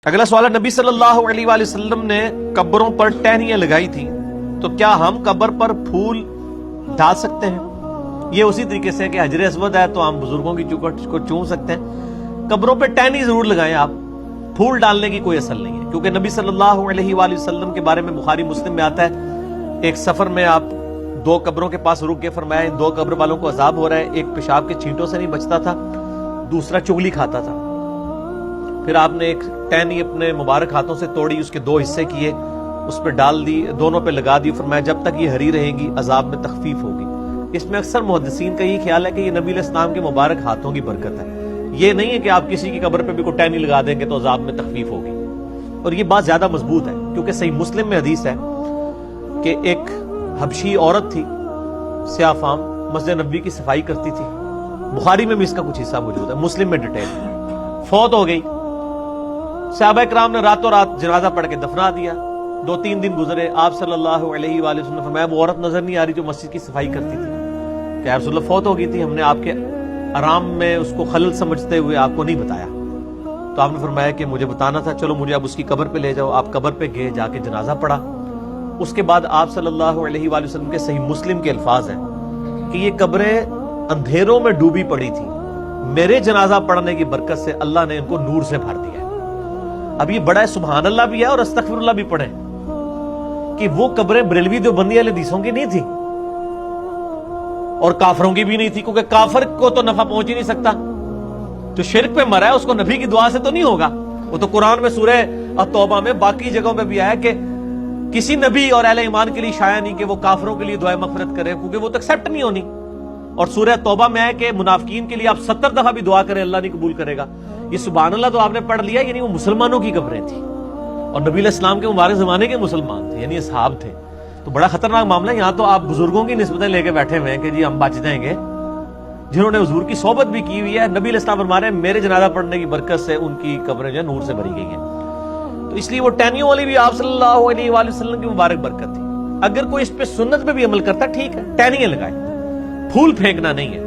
اگلا سوال ہے، نبی صلی اللہ علیہ وآلہ وسلم نے قبروں پر ٹہنیاں لگائی تھیں، تو کیا ہم قبر پر پھول ڈال سکتے ہیں؟ یہ اسی طریقے سے کہ حجر اسود ہے تو ہم بزرگوں کی چوکھٹ کو چوم سکتے ہیں، قبروں پہ ٹہنی ضرور لگائیں آپ، پھول ڈالنے کی کوئی اصل نہیں ہے، کیونکہ نبی صلی اللہ علیہ وآلہ وسلم کے بارے میں بخاری مسلم میں آتا ہے، ایک سفر میں آپ 2 قبروں کے پاس رک کے فرمایا ان 2 قبر والوں کو عذاب ہو رہا ہے، ایک پیشاب کے چھینٹوں سے نہیں بچتا تھا، دوسرا چغلی کھاتا تھا۔ پھر آپ نے ایک ٹہنی اپنے مبارک ہاتھوں سے توڑی، اس کے 2 حصے کیے، اس پہ ڈال دی، دونوں پہ لگا دی، فرمایا جب تک یہ ہری رہے گی عذاب میں تخفیف ہوگی۔ اس میں اکثر محدثین کا یہ خیال ہے کہ یہ نبی علیہ السلام کے مبارک ہاتھوں کی برکت ہے، یہ نہیں ہے کہ آپ کسی کی قبر پہ بھی کوئی ٹہنی لگا دیں گے تو عذاب میں تخفیف ہوگی، اور یہ بات زیادہ مضبوط ہے کیونکہ صحیح مسلم میں حدیث ہے کہ ایک حبشی عورت تھی سیاہ فام، مسجد نبوی کی صفائی کرتی تھی، بخاری میں بھی اس کا کچھ حصہ موجود ہے، مسلم میں ڈیٹیل، فوت ہو گئی، صحابہ کرام نے راتوں رات جنازہ پڑھ کے دفنا دیا، 2-3 دن گزرے، آپ صلی اللہ علیہ وآلہ وسلم نے فرمایا وہ عورت نظر نہیں آ رہی جو مسجد کی صفائی کرتی تھی، کہ رسول اللہ فوت ہو گئی تھی، ہم نے آپ کے آرام میں اس کو خلل سمجھتے ہوئے آپ کو نہیں بتایا، تو آپ نے فرمایا کہ مجھے بتانا تھا، چلو مجھے اب اس کی قبر پہ لے جاؤ۔ آپ قبر پہ گئے، جا کے جنازہ پڑھا، اس کے بعد آپ صلی اللہ علیہ وآلہ وسلم کے صحیح مسلم کے الفاظ ہیں کہ یہ قبریں اندھیروں میں ڈوبی پڑی تھی، میرے جنازہ پڑھنے کی برکت سے اللہ نے ان کو نور سے بھر دیا ہے۔ اب یہ بڑا سبحان اللہ بھی ہے اور استغفر اللہ بھی پڑھیں کہ وہ قبریں بریلوی دیوبندی اہل حدیثوں کی نہیں تھی اور کافروں کی بھی نہیں تھی، کیونکہ کافر کو تو نفع پہنچ ہی نہیں سکتا، جو شرک پہ مرا ہے اس کو نبی کی دعا سے تو نہیں ہوگا، وہ تو قرآن میں سورہ التوبہ میں باقی جگہوں پہ بھی آیا کہ کسی نبی اور اہل ایمان کے لیے شایع نہیں کہ وہ کافروں کے لیے دعائے مغفرت کرے، کیونکہ وہ تو ایکسیپٹ نہیں ہونی، اور سورہ توبہ میں ہے کہ منافقین کے لیے آپ 70 دفعہ بھی دعا کریں اللہ نہیں قبول کرے گا۔ یہ سبحان اللہ تو آپ نے پڑھ لیا، یعنی وہ مسلمانوں کی قبریں تھیں اور نبی علیہ السلام کے مبارک زمانے کے مسلمان تھے، یعنی اصحاب تھے، تو بڑا خطرناک معاملہ ہے۔ یہاں تو آپ بزرگوں کی نسبتیں لے کے بیٹھے ہوئے ہیں کہ جی ہم بچ جائیں گے، جنہوں نے حضور کی صحبت بھی کی ہوئی ہے، نبی علیہ السلام فرما رہے ہیں میرے جنازہ پڑھنے کی برکت سے ان کی قبریں جو نور سے بھری گئی ہیں، تو اس لیے وہ ٹہنیوں والی بھی آپ صلی اللہ علیہ وآلہ وسلم کی مبارک برکت تھی۔ اگر کوئی اس پہ سنت پہ بھی عمل کرتا ٹھیک ہے، ٹہنیاں لگائے، پھول پھینکنا نہیں ہے۔